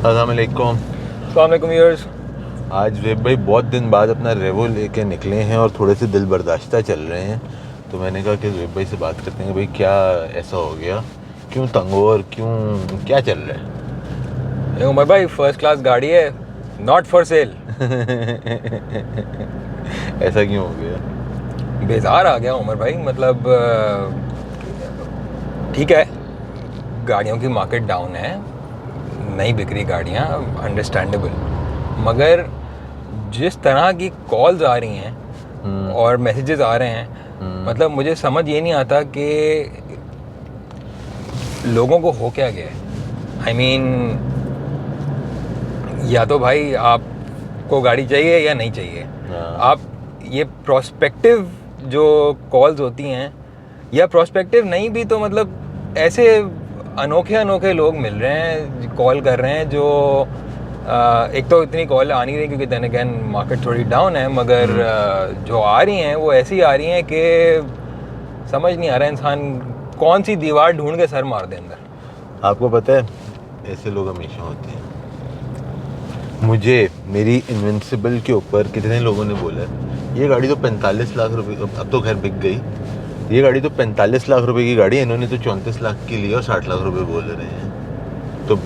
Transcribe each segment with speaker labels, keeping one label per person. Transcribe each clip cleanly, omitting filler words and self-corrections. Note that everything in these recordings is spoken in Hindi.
Speaker 1: अस्सलाम वालेकुम।
Speaker 2: अस्सलाम वालेकुम व्यूअर्स।
Speaker 1: आज वेब भाई बहुत दिन बाद अपना रेवो लेके निकले हैं और थोड़े से दिल बर्दाश्ता चल रहे हैं, तो मैंने कहा कि वेब भाई से बात करते हैं भाई क्या ऐसा हो गया, क्यों तंग हो और क्यों क्या चल रहा है।
Speaker 2: उमर भाई फर्स्ट क्लास गाड़ी है, नॉट फॉर सेल।
Speaker 1: ऐसा क्यों हो गया?
Speaker 2: बेजार आ गया उमर भाई, मतलब ठीक है, गाड़ियों की मार्केट डाउन है, नहीं बिक रही गाड़ियाँ, अंडरस्टैंडेबल, मगर जिस तरह की कॉल्स आ रही हैं और मैसेजेस आ रहे हैं, मतलब मुझे समझ ये नहीं आता कि लोगों को हो क्या गया है। आई मीन, या तो भाई आपको गाड़ी चाहिए या नहीं चाहिए। आप ये प्रोस्पेक्टिव जो कॉल्स होती हैं, या प्रोस्पेक्टिव नहीं भी तो मतलब ऐसे अनोखे अनोखे लोग मिल रहे हैं, कॉल कर रहे हैं, जो एक तो इतनी कॉल आ नहीं रही क्योंकि देन अगेन मार्केट थोड़ी डाउन है, मगर जो आ रही हैं वो ऐसी आ रही हैं कि समझ नहीं आ रहा है इंसान कौन सी दीवार ढूंढ के सर मार दे अंदर।
Speaker 1: आपको पता है ऐसे लोग हमेशा होते हैं। मुझे मेरी इन्विंसिबल के ऊपर कितने लोगों ने बोला ये गाड़ी तो 45 लाख रुपए, अब तो खैर बिक गई, ये गाड़ी तो 45 लाख रुपए की गाड़ी है, इन्होंने तो 34 लाख की ली और 60 लाख रुपए बोल रहे हैं। तो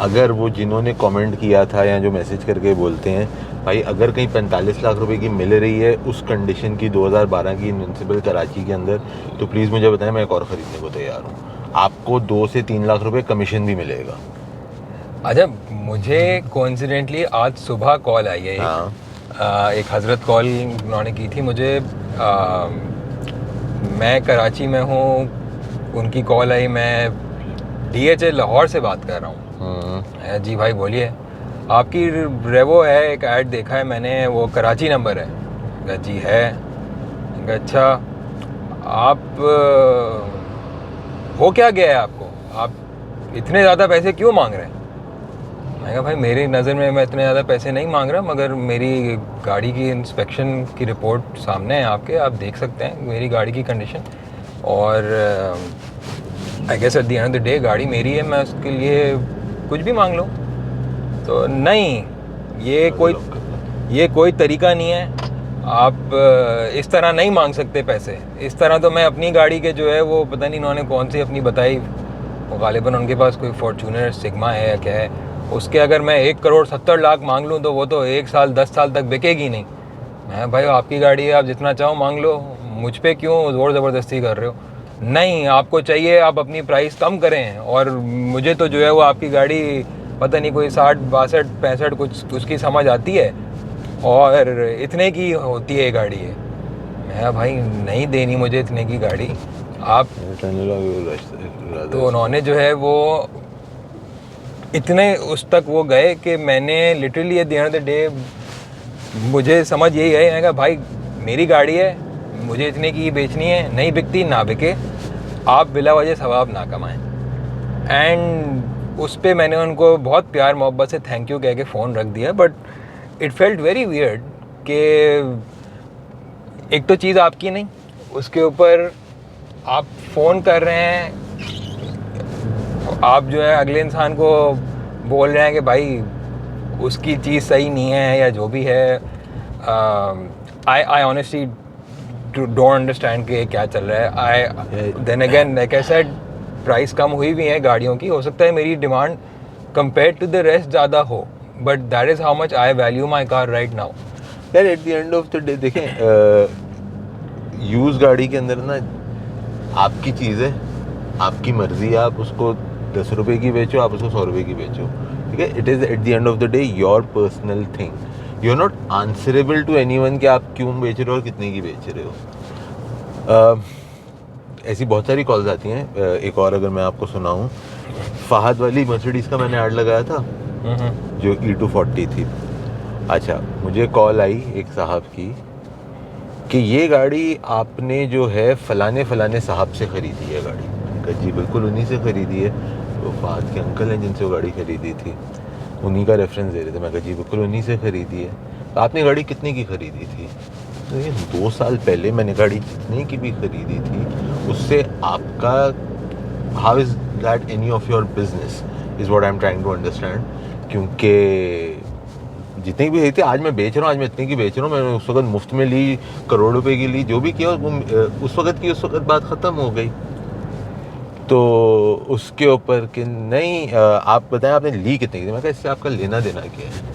Speaker 1: अगर वो जिन्होंने कमेंट किया था या जो मैसेज करके बोलते हैं भाई अगर कहीं 45 लाख रुपए की मिल रही है उस कंडीशन की 2012 की इन्विंसिबल कराची के अंदर, तो प्लीज़ मुझे बताएं, मैं एक और ख़रीदने को तैयार हूँ। आपको 2 से 3 लाख रुपए कमीशन भी मिलेगा।
Speaker 2: अच्छा, मुझे कोइंसिडेंटली आज सुबह कॉल आई है एक हज़रत कॉल उन्होंने की थी मुझे। मैं कराची में हूँ, उनकी कॉल आई, मैं DHA लाहौर से बात कर रहा हूँ। जी भाई बोलिए, आपकी रेवो है, एक ऐड देखा है मैंने, वो कराची नंबर है। जी है। अच्छा, आप हो क्या गया है आपको, आप इतने ज़्यादा पैसे क्यों मांग रहे हैं? मैं कहा भाई मेरी नज़र में मैं इतने ज़्यादा पैसे नहीं मांग रहा, मगर मेरी गाड़ी की इंस्पेक्शन की रिपोर्ट सामने है आपके, आप देख सकते हैं मेरी गाड़ी की कंडीशन, और I guess at the end of the day गाड़ी मेरी है, मैं उसके लिए कुछ भी मांग लूँ तो नहीं, ये कोई तरीका नहीं है। आप इस तरह नहीं मांग सकते पैसे। इस तरह तो मैं अपनी गाड़ी के जो है वो पता नहीं इन्होंने कौन सी अपनी बताई, वो गालिबन उनके पास कोई फॉर्च्यूनर सिग्मा है या क्या है, उसके अगर मैं 1,70,00,000 मांग लूँ तो वो तो 1 साल 10 साल तक बिकेगी नहीं। मैं भाई आपकी गाड़ी है, आप जितना चाहो मांग लो, मुझ पे क्यों ज़ोर ज़बरदस्ती कर रहे हो? नहीं, आपको चाहिए आप अपनी प्राइस कम करें, और मुझे तो जो है वो आपकी गाड़ी पता नहीं कोई 60 62 65 कुछ उसकी समझ आती है, और इतने की होती है गाड़ी है। मैं भाई नहीं देनी मुझे इतने की गाड़ी आप। तो उन्होंने जो है वो इतने उस तक वो गए कि मैंने literally eight the end of the day मुझे समझ यही है, मैं कहा भाई मेरी गाड़ी है, मुझे इतने की बेचनी है, नहीं बिकती ना बिके, आप बिला वजह सवाब ना कमाएं। एंड उस पर मैंने उनको बहुत प्यार मोहब्बत से थैंक यू कह के फ़ोन रख दिया। But it felt very weird कि एक तो चीज़ आपकी नहीं, उसके ऊपर आप फ़ोन कर रहे हैं, आप जो है अगले इंसान को बोल रहे हैं कि भाई उसकी चीज़ सही नहीं है या जो भी है। आई ऑनेस्टली डोंट अंडरस्टैंड कि क्या चल रहा है। I then again like I said, price कम हुई भी है गाड़ियों की, हो सकता है मेरी demand compare to the rest ज़्यादा हो, but that is how much I value my car right now.
Speaker 1: यार at the end of the day देखें, यूज़ गाड़ी के अंदर ना आपकी चीज़ है, आपकी मर्जी है, आप उसको 10 रुपए की बेचो, आप उसको 100 रुपए की बेचो, ठीक है। It is at the end of the day your personal thing, you are not answerable to anyone कि आप क्यों बेच रहे हो और कितने की बेच रहे हो। ऐसी बहुत सारी कॉल्स आती हैं। एक और अगर मैं आपको सुनाऊं, फहद वाली मर्सिडीज़ का मैंने ऐड लगाया था जो E240 थी। अच्छा, मुझे कॉल आई एक साहब की कि ये गाड़ी आपने जो है फलाने साहब से ख़रीदी है गाड़ी। कहा जी बिल्कुल उन्हीं से ख़रीदी है, तो फहद के अंकल हैं जिनसे वो गाड़ी ख़रीदी थी, उन्हीं का रेफरेंस दे रहे थे। मैं कहा जी बिल्कुल उन्हीं से ख़रीदी है। तो आपने गाड़ी कितने की ख़रीदी थी? तो ये 2 साल पहले मैंने गाड़ी जितने की भी ख़रीदी थी उससे आपका how is that any of your business is what I am trying to understand. क्योंकि जितनी भी थी आज मैं बेच रहा हूँ, आज मैं इतने की बेच रहा हूँ, मैंने उस वक्त मुफ्त में ली, करोड़ रुपए की ली, जो भी किया उस वक्त की उस वक्त बात ख़त्म हो गई। तो उसके ऊपर कि नहीं आप बताएं आपने ली कितने की थी। मैं कहा इससे आपका लेना देना क्या है,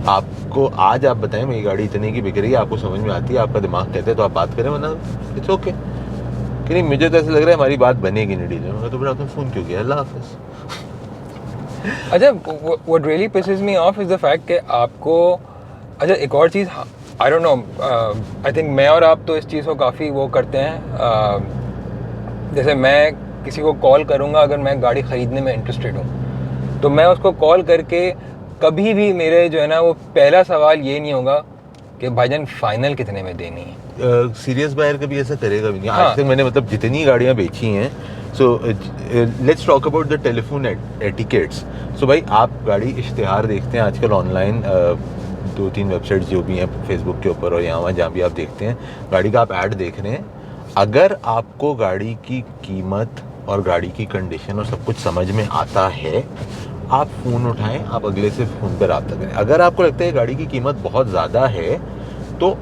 Speaker 1: आपको आज आप बताएं मेरी गाड़ी इतने की बिक रही है, आपको समझ में आती है, आपका दिमाग कहते हैं तो आप बात करें, वरना इट्स ओके। कि नहीं मुझे तो ऐसा लग रहा है हमारी बात बनेगी नहीं डील में। तो फिर आपने फ़ोन क्यों किया, अल्लाह हाफ़िज़।
Speaker 2: अच्छा, what really pisses me off is the fact कि आपको, अच्छा एक और चीज़, I don't know, I think मैं और आप तो इस चीज़ को काफ़ी वो करते हैं, जैसे मैं किसी को कॉल करूँगा अगर मैं गाड़ी ख़रीदने में इंटरेस्टेड हूँ, तो मैं उसको कॉल करके कभी भी मेरे जो है ना वो पहला सवाल ये नहीं होगा कि भाईजान फाइनल कितने में देनी है।
Speaker 1: सीरियस बायर कभी ऐसा करेगा भी नहीं।
Speaker 2: हाँ।
Speaker 1: आज तक मैंने मतलब जितनी गाड़ियाँ बेची हैं, so let's talk about the telephone etiquettes. So भाई आप गाड़ी इश्तिहार देखते हैं आजकल ऑनलाइन, 2-3 वेबसाइट्स जो भी हैं फेसबुक के ऊपर और यहाँ वहाँ जहाँ भी आप देखते हैं गाड़ी का आप ऐड देख रहे हैं, अगर आपको गाड़ी की कीमत और गाड़ी की कंडीशन और सब कुछ समझ में आता है, आप फ़ोन उठाएं, आप अगले से फ़ोन पर रब्ता करें। अगर आपको लगता है गाड़ी की कीमत बहुत ज़्यादा है तो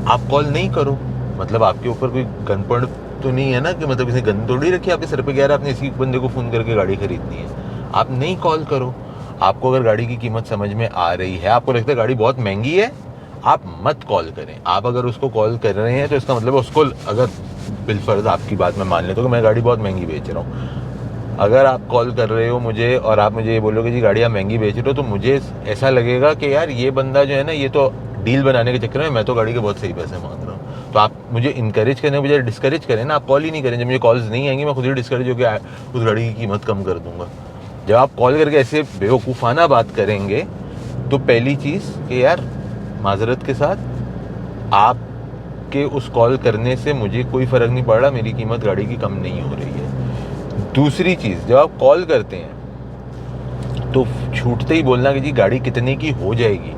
Speaker 1: आप कॉल नहीं करो, मतलब आपके ऊपर कोई गन पॉइंट तो नहीं है ना, कि मतलब किसी गन तोड़ी रखी है आपके सर पे, कह रहा है आपने इसी बंदे को फ़ोन करके गाड़ी खरीदनी है, आप नहीं कॉल करो। आपको अगर गाड़ी की कीमत समझ में आ रही है, आपको लगता है गाड़ी बहुत महंगी है, आप मत कॉल करें। आप अगर उसको कॉल कर रहे हैं तो इसका मतलब उसको, अगर बिलफर्ज आपकी बात में मान लें तो कि मैं गाड़ी बहुत महंगी बेच रहा हूँ, अगर आप कॉल कर रहे हो मुझे और आप मुझे ये बोलोगे जी गाड़ी आप महंगी बेच रहे हो, तो मुझे ऐसा लगेगा कि यार ये बंदा जो है ना, ये तो डील बनाने के चक्कर में, मैं तो गाड़ी के बहुत सही पैसे मांग रहा हूँ। तो आप मुझे इनकरेज करें, मुझे डिस्करेज करें ना, आप कॉल ही नहीं करें। जब मुझे कॉल्स नहीं आएंगी मैं खुद ही डिस्करेज होकर उस गाड़ी की कीमत कम कर दूंगा। जब आप कॉल करके ऐसे बेवकूफ़ाना बात करेंगे तो पहली चीज़ कि यार माजरत के साथ आपके उस कॉल करने से मुझे कोई फ़र्क नहीं पड़ रहा, मेरी कीमत गाड़ी की कम नहीं हो रही है। दूसरी चीज़, जब आप कॉल करते हैं तो छूटते ही बोलना कि जी गाड़ी कितने की हो जाएगी,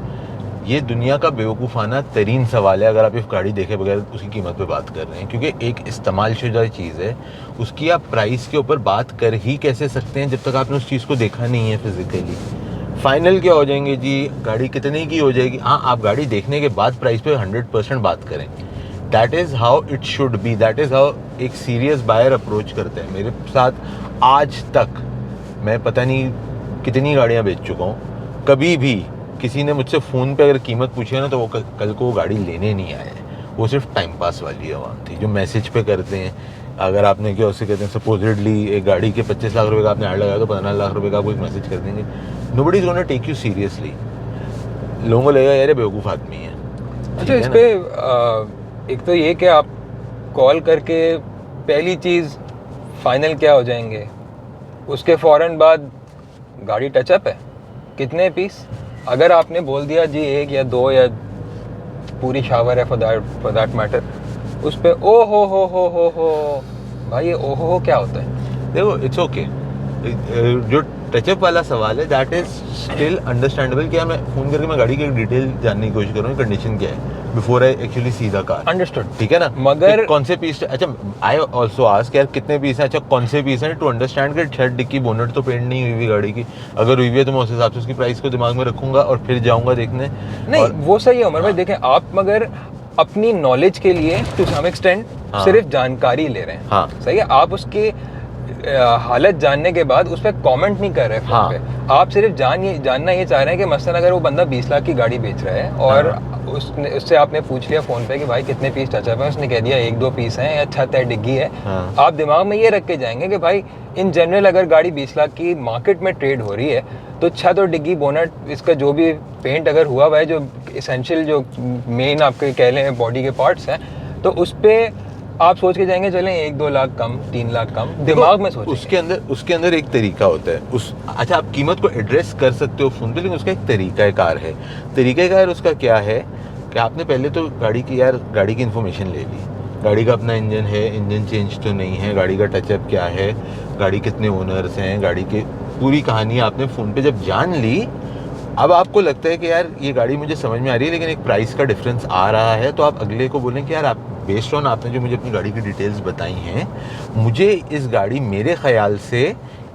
Speaker 1: ये दुनिया का बेवकूफ़ाना तरीन सवाल है अगर आप इस गाड़ी देखे बगैर उसकी कीमत पे बात कर रहे हैं। क्योंकि एक इस्तेमाल शुदा चीज़ है, उसकी आप प्राइस के ऊपर बात कर ही कैसे सकते हैं जब तक आपने उस चीज़ को देखा नहीं है फिज़िकली। फाइनल क्या हो जाएंगे जी, गाड़ी कितने की हो जाएगी, हाँ आप गाड़ी देखने के बाद प्राइस पे 100% बात करें। That is how it should be, that is how एक सीरियस बायर अप्रोच करते हैं। मेरे साथ आज तक मैं पता नहीं कितनी गाड़ियाँ बेच चुका हूँ, कभी भी किसी ने मुझसे फ़ोन पे अगर कीमत पूछी है ना तो वो कल को वो गाड़ी लेने नहीं आए, वो सिर्फ टाइम पास वाली आवाम थी। जो मैसेज पे करते हैं, अगर आपने क्या उससे कहते हैं सपोजिटली एक गाड़ी के 25 लाख रुपए का आपने ऐड लगाया तो 15 लाख रुपए का आपको एक मैसेज कर देंगे। Nobody is gonna take you seriously. लोगों को लगेगा यार ये बेवकूफ़ आदमी है।
Speaker 2: अच्छा, इस पे एक तो ये कि आप कॉल करके पहली चीज़ फाइनल क्या हो जाएंगे, उसके फ़ौरन बाद गाड़ी टचअप है कितने पीस, अगर आपने बोल दिया जी 1 या 2 या पूरी शावर है फॉर दैट मैटर, उस पे ओ हो भाई, ये ओ हो क्या होता है?
Speaker 1: देखो इट्स ओके, जो टचअप वाला सवाल है दैट इज स्टिल अंडरस्टैंडेबल। क्या मैं फ़ोन करके मैं गाड़ी की डिटेल जानने की कोशिश कर रहा हूँ, कंडीशन क्या है before I actually see the car.
Speaker 2: Understood,
Speaker 1: ठीक है ना,
Speaker 2: मगर
Speaker 1: कौन से पीस, अच्छा आई ऑल्सो आस्क यार कितने पीस हैं, अच्छा कौन से पीस हैं, टू अंडरस्टैंड कि छत डिक्की बोनट तो पेंट नहीं हुई हुई गाड़ी की, अगर हुई है तो मैं उस हिसाब से उसकी प्राइस को दिमाग में रखूंगा और फिर जाऊंगा देखने।
Speaker 2: नहीं
Speaker 1: और,
Speaker 2: वो सही है उमर भाई, देखें आप मगर अपनी नॉलेज के लिए टू सम एक्सटेंट
Speaker 1: हाँ।
Speaker 2: सिर्फ जानकारी ले रहे हैं,
Speaker 1: हाँ।
Speaker 2: सही है, आप उसकी हालत जानने के बाद उस पर कमेंट नहीं कर रहे फोन
Speaker 1: हाँ।
Speaker 2: पे, आप सिर्फ जानना ये चाह रहे हैं कि मसलन अगर वो बंदा 20 लाख की गाड़ी बेच रहा है और उससे आपने पूछ लिया फोन पे कि भाई कितने पीस टचअप है, उसने कह दिया 1-2 पीस हैं या छत है डिग्गी है,
Speaker 1: हाँ।
Speaker 2: आप दिमाग में ये रख के जाएंगे कि भाई इन जनरल अगर गाड़ी 20 लाख की मार्केट में ट्रेड हो रही है तो छत और डिग्गी बोनट इसका जो भी पेंट अगर हुआ हुआ है, जो इसेंशियल जो मेन आपके कह लें बॉडी के पार्ट्स हैं, तो उस पर आप सोच के जाएंगे चलें 1-2 लाख कम 3 लाख कम, दिमाग में सोचेंगे।
Speaker 1: उसके अंदर एक तरीका होता है अच्छा आप कीमत को एड्रेस कर सकते हो फोन पे, लेकिन उसका एक तरीकाकार है। तरीकाकार उसका क्या है कि आपने पहले तो गाड़ी की इन्फॉर्मेशन ले ली, गाड़ी का अपना इंजन है, इंजन चेंज तो नहीं है, गाड़ी का टचअप क्या है, गाड़ी कितने ओनर्स हैं, गाड़ी की पूरी कहानी आपने फ़ोन पे जब जान ली, अब आपको लगता है कि यार ये गाड़ी मुझे समझ में आ रही है लेकिन एक प्राइस का डिफरेंस आ रहा है, तो आप अगले को बोलें कि यार आप बेस्ड ऑन आपने जो मुझे अपनी गाड़ी की डिटेल्स बताई हैं, मुझे इस गाड़ी मेरे ख्याल से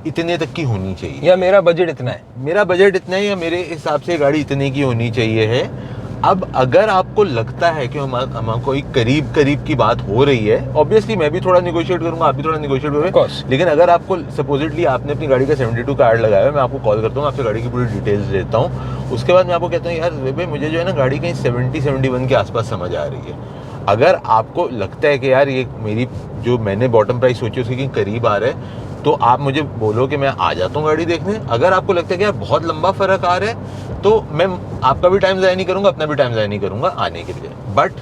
Speaker 1: इतने तक की होनी चाहिए,
Speaker 2: या मेरा बजट इतना है,
Speaker 1: मेरा बजट इतना है, या मेरे हिसाब से गाड़ी इतने की होनी चाहिए है। अब अगर आपको लगता है कि हम कोई करीब करीब की बात हो रही है, ऑब्वियसली मैं भी थोड़ा निगोशिएट करूंगा, आप भी थोड़ा निगोशिएट
Speaker 2: Of
Speaker 1: करोगे,
Speaker 2: course.
Speaker 1: लेकिन अगर आपको सपोजिटली आपने अपनी गाड़ी का 72 कार्ड लगाया है, मैं आपको कॉल करता हूँ, आपसे गाड़ी की पूरी डिटेल्स लेता हूँ, उसके बाद मैं आपको कहता हूँ यार भाई मुझे जो है ना गाड़ी कहीं 70-71 के आसपास समझ आ रही है। अगर आपको लगता है कि यार ये मेरी जो मैंने बॉटम प्राइस सोची उसके कहीं करीब आ रहा है, तो आप मुझे बोलो कि मैं आ जाता हूँ गाड़ी देखने। अगर आपको लगता है कि यार बहुत लंबा फर्क आ रहा है, तो मैं आपका भी टाइम ज़ाया नहीं करूँगा, अपना भी टाइम ज़ाया नहीं करूँगा आने के लिए। बट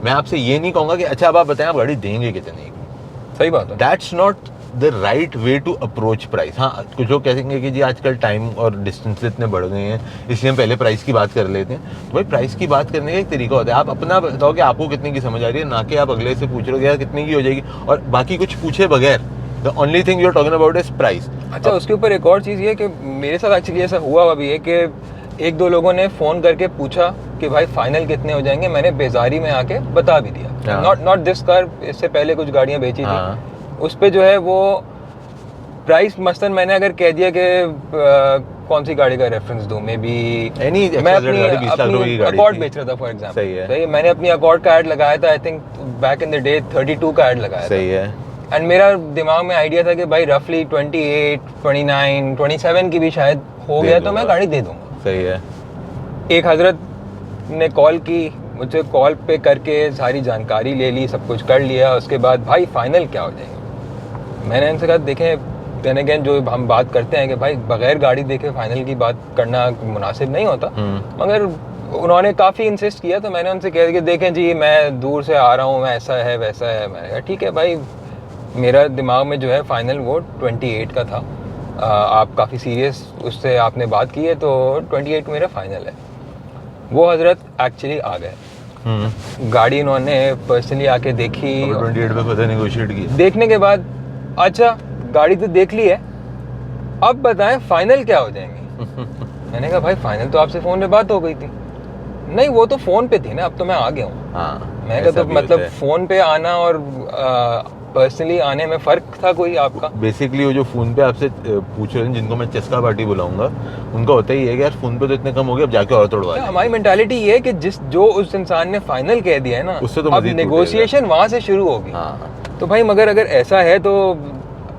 Speaker 1: मैं आपसे ये नहीं कहूँगा कि अच्छा अब आप बताएं आप गाड़ी देंगे कितने की।
Speaker 2: सही बात है।
Speaker 1: That's not the right way to approach price. हाँ, कुछ लोग कहेंगे कि जी आजकल टाइम और डिस्टेंस इतने बढ़ गए हैं, इसलिए हम पहले प्राइस की बात कर लेते हैं। तो भाई प्राइस की बात करने का एक तरीका होता है, आप अपना बताओ कि आपको कितने की समझ आ रही है, ना कि आप अगले से पूछ रहे हो कि यार कितने की हो जाएगी, और बाकी कुछ पूछे बगैर the only thing you are talking about is price.
Speaker 2: अच्छा, उसके ऊपर एक और चीज़ ये कि मेरे साथ एक्चुअली ऐसा हुआ अभी है कि एक दो लोगों ने फ़ोन करके पूछा कि भाई फाइनल कितने हो जाएंगे, मैंने बेजारी में आके बता भी दिया। नॉट दिस कार, इससे पहले कुछ गाड़ियाँ बेची थी, उस पे जो है वो प्राइस मसलन मैंने अगर कह दिया कि कौन सी गाड़ी का रेफरेंस दूं, मे बी मैं अपनी अकॉर्ड बेच रहा था फॉर एग्जांपल, सही है, मैंने अपनी अकॉर्ड का ऐड लगाया था, I think back in the day 32 का ऐड लगाया था,
Speaker 1: सही है,
Speaker 2: एंड मेरा दिमाग में आइडिया था कि भाई रफली 28, 29, 27 की भी शायद हो गया तो मैं गाड़ी दे दूंगा।
Speaker 1: सही है।
Speaker 2: एक हजरत ने कॉल की मुझे, कॉल पे करके सारी जानकारी ले ली, सब कुछ कर लिया, उसके बाद भाई फाइनल क्या हो जाएंगे। मैंने इनसे कहा देखें, देन अगेन जो हम बात करते हैं कि भाई बगैर गाड़ी देखे फाइनल की बात करना मुनासिब नहीं होता, मगर उन्होंने काफ़ी इंसिस्ट किया, तो मैंने उनसे कह दिया कि देखें जी मैं दूर से आ रहा हूँ, मैं ऐसा है वैसा है। मैंने कहा ठीक है भाई, मेरा दिमाग में जो है फाइनल वो 28 का था, आप काफ़ी सीरियस उससे आपने बात की है, तो 28 मेरा फाइनल है। वो हजरत एक्चुअली आ गए, गाड़ी उन्होंने पर्सनली आके देखी,
Speaker 1: 28 पे खुद नेगोशिएट किया।
Speaker 2: देखने के बाद अच्छा गाड़ी तो देख ली है, अब बताएं फाइनल क्या हो जाएंगे। मैंने कहा भाई फाइनल तो आपसे फ़ोन पे बात हो गई थी। नहीं वो तो फ़ोन पे थी ना, अब तो मैं आ गया हूँ।
Speaker 1: हाँ,
Speaker 2: मैंने कहा तो मतलब फ़ोन पे आना और पर्सनली आने में फ़र्क था कोई आपका?
Speaker 1: बेसिकली वो जो फ़ोन पे आपसे पूछ रहे हैं, जिनको मैं चस्का पार्टी बुलाऊंगा, उनका होता ही है कि यार फ़ोन पे तो इतने कम हो गए, अब जाके और तोड़वा लेंगे।
Speaker 2: हमारी मेंटालिटी ये है कि जो उस इंसान ने फाइनल कह दिया है ना,
Speaker 1: उससे तो
Speaker 2: अब नेगोशिएशन वहाँ से शुरू होगी।
Speaker 1: हाँ।
Speaker 2: तो भाई मगर अगर ऐसा है तो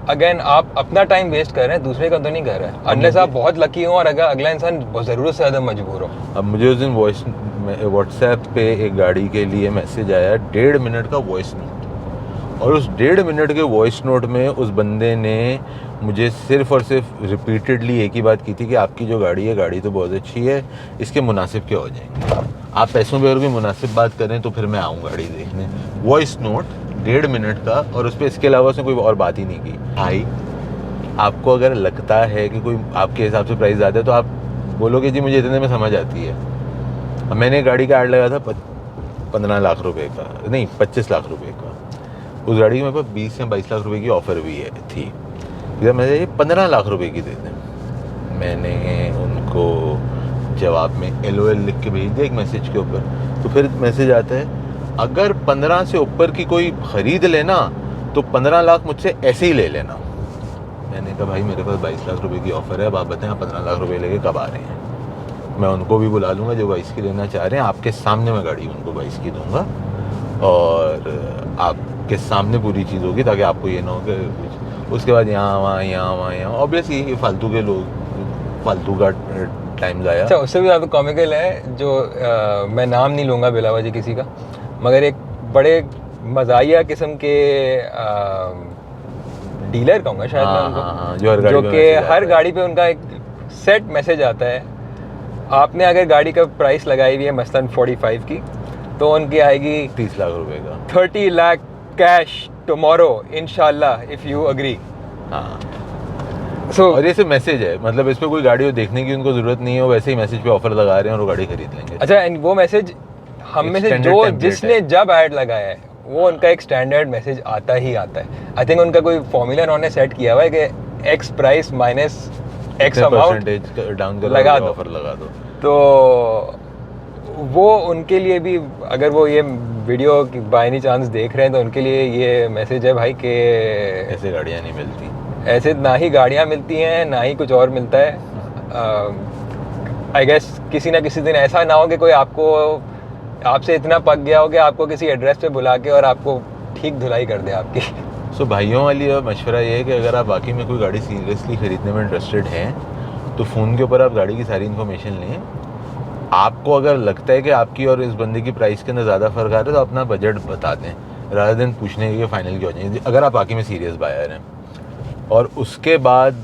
Speaker 2: अगेन आप अपना टाइम वेस्ट कर रहे हैं, दूसरे का तो नहीं कर रहे हैं, अनलेस आप बहुत लकी हो और अगर अगला इंसान ज़रूरत से ज़्यादा मजबूर हो।
Speaker 1: अब मुझे उस दिन व्हाट्सएप पे एक गाड़ी के लिए मैसेज आया, 1.5 मिनट का वॉइस नोट, और उस 1.5 मिनट के वॉइस नोट में उस बंदे ने मुझे सिर्फ और सिर्फ रिपीटेडली एक ही बात की थी कि आपकी जो गाड़ी है, गाड़ी तो बहुत अच्छी है, इसके मुनासिब क्या हो जाएंगे, आप पैसों पे और कोई मुनासिब बात करें तो फिर मैं आऊँ गाड़ी देखने। वॉइस नोट 1.5 मिनट का, और उस पर इसके अलावा उसने कोई और बात ही नहीं की। भाई आपको अगर लगता है कि कोई आपके हिसाब से प्राइस ज़्यादा है, तो आप बोलोगे जी मुझे इतने में समझ आती है। अब मैंने गाड़ी का ऐड लगाया था 15 लाख रुपए का, नहीं 25 लाख रुपए का, उस गाड़ी की मेरे पास 20 या 22 लाख रुपए की ऑफ़र भी थी, मुझे ये 15 लाख रुपए की दे दें। मैंने उनको जवाब में LOL लिख के भेज दिया एक मैसेज के ऊपर। तो फिर मैसेज आता है, अगर 15 से ऊपर की कोई ख़रीद लेना तो 15 लाख मुझसे ऐसे ही ले लेना। मैंने कहा भाई मेरे पास 22 लाख रुपए की ऑफ़र है, अब आप बताएं आप 15 लाख रुपए लेके कब आ रहे हैं। मैं उनको भी बुला लूँगा जो 22 की लेना चाह रहे हैं, आपके सामने मैं गाड़ी उनको 22 की दूँगा, और आपके सामने पूरी चीज़ होगी, ताकि आपको ये ना हो कि उसके बाद यहाँ वहाँ ऑब्वियसली ये फालतू के लोग, फालतू का टाइम ज़ाया।
Speaker 2: अच्छा, उससे भी ज़्यादा कॉमिकल है जो मैं नाम नहीं लूँगा बिला वजह किसी का, मगर एक बड़े मज़ाहिया किस्म के डीलर कहूँगा शायद मैं उनको, जो कि हर गाड़ी पे उनका एक सेट मैसेज आता है। आपने अगर गाड़ी का प्राइस लगाई हुई है मसलन 45 की, तो उनकी आएगी
Speaker 1: 30 लाख रुपए का,
Speaker 2: 30 लाख कैश टुमारो इंशाल्लाह इफ़ यू अग्री।
Speaker 1: हाँ।
Speaker 2: और
Speaker 1: ये सिर्फ मैसेज है, मतलब इस पर कोई गाड़ी देखने की उनको ज़रूरत नहीं है, वो वैसे ही मैसेज पे ऑफर लगा रहे हैं और वो गाड़ी खरीद लेंगे।
Speaker 2: अच्छा, एंड वो मैसेज हम में से जो जिसने जब ऐड लगाया है वो उनका एक स्टैंडर्ड मैसेज आता ही आता है। आई थिंक उनका कोई फॉर्मूला उन्होंने सेट किया हुआ है कि x price minus x amount
Speaker 1: down कर
Speaker 2: लगा दो,
Speaker 1: ऑफर लगा दो।
Speaker 2: तो वो उनके लिए भी, अगर वो ये वीडियो बाय एनी चांस देख रहे हैं, तो उनके लिए ये मैसेज है भाई कि
Speaker 1: ऐसे गाड़ियाँ नहीं मिलती,
Speaker 2: ऐसे ना ही गाड़ियाँ मिलती हैं ना ही कुछ और मिलता है। आई गेस किसी ना किसी दिन ऐसा ना हो कि कोई आपसे इतना पक गया हो कि आपको किसी एड्रेस पे बुला के और आपको ठीक धुलाई कर दे आपकी।
Speaker 1: सो भाइयों वाली मशवरा ये है कि अगर आप वाकई में कोई गाड़ी सीरियसली ख़रीदने में इंटरेस्टेड हैं तो फ़ोन के ऊपर आप गाड़ी की सारी इन्फॉर्मेशन लें। आपको अगर लगता है कि आपकी और इस बंदे की प्राइस के अंदर ज़्यादा फ़र्क आ रहा है तो अपना बजट बता दें, रादर देन पूछने के फाइनल की हो जाएंगे, अगर आप वाकई में सीरियस बायर हैं। और उसके बाद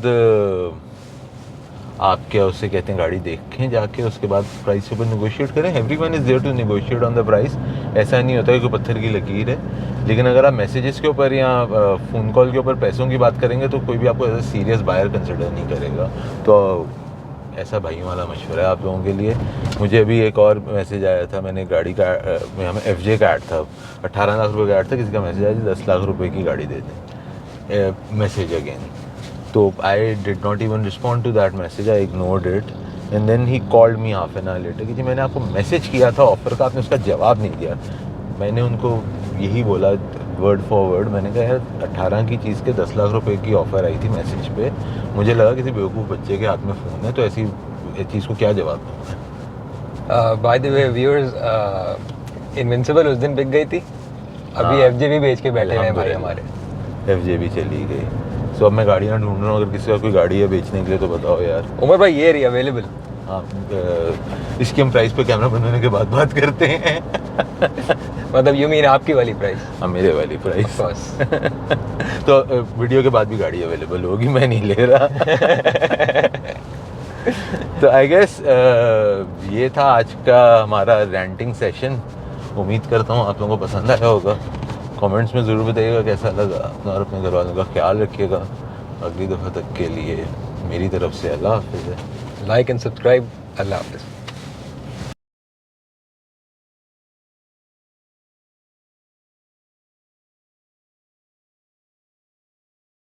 Speaker 1: आप क्या उससे कहते हैं गाड़ी देखें जाके, उसके बाद प्राइस के ऊपर नेगोशिएट करें। Everyone is there to negotiate on the price. ऐसा नहीं होता कि कोई पत्थर की लकीर है। लेकिन अगर आप मैसेजेस के ऊपर या फ़ोन कॉल के ऊपर पैसों की बात करेंगे तो कोई भी आपको as a serious buyer consider नहीं करेगा। तो ऐसा भाइयों वाला मशवरा है आप लोगों के लिए। मुझे अभी एक और मैसेज आया था, मैंने गाड़ी का हमें FJ का ऐड था, 18 लाख रुपये का ऐड था, किसी का मैसेज आया कि 10 लाख रुपये की गाड़ी दे दें, मैसेज अगेन। तो I did not even respond to that message, I ignored it and then he called me half an hour later कि जी मैंने आपको मैसेज किया था ऑफ़र का, आपने उसका जवाब नहीं दिया। मैंने उनको यही बोला वर्ड फॉर वर्ड, मैंने कहा यार 18 की चीज़ के 10 लाख रुपए की ऑफ़र आई थी मैसेज पे, मुझे लगा किसी बेवकूफ़ बच्चे के हाथ में फ़ोन है तो ऐसी चीज़ को क्या जवाब दूँ मैं।
Speaker 2: By the way viewers, invincible उस दिन बिक गई थी, अभी
Speaker 1: हाँ,
Speaker 2: FJ भी बेच के बैठे हैं भाई हमारे।
Speaker 1: FJ भी चली गई। सो अब मैं गाड़ियाँ ढूंढ रहा हूँ, अगर किसी का कोई गाड़ी है बेचने के लिए तो बताओ यार।
Speaker 2: उमर भाई ये रही अवेलेबल।
Speaker 1: हाँ, इसकी हम प्राइस पे कैमरा बंद होने के बाद बात करते हैं।
Speaker 2: मतलब यू मीन आपकी वाली प्राइस?
Speaker 1: हाँ, मेरे वाली प्राइस।
Speaker 2: बस
Speaker 1: तो वीडियो के बाद भी गाड़ी अवेलेबल होगी, मैं नहीं ले रहा। तो आई गेस ये था आज का हमारा रेंटिंग सेशन। उम्मीद करता हूँ आप लोगों को पसंद आया होगा। कमेंट्स में ज़रूर बताइएगा कैसा लगा और अपने घर वालों का ख्याल रखिएगा। अगली दफ़ा तक के लिए मेरी तरफ से अल्लाह हाफ़िज़।
Speaker 2: Like and subscribe. अल्लाह हाफ़िज़।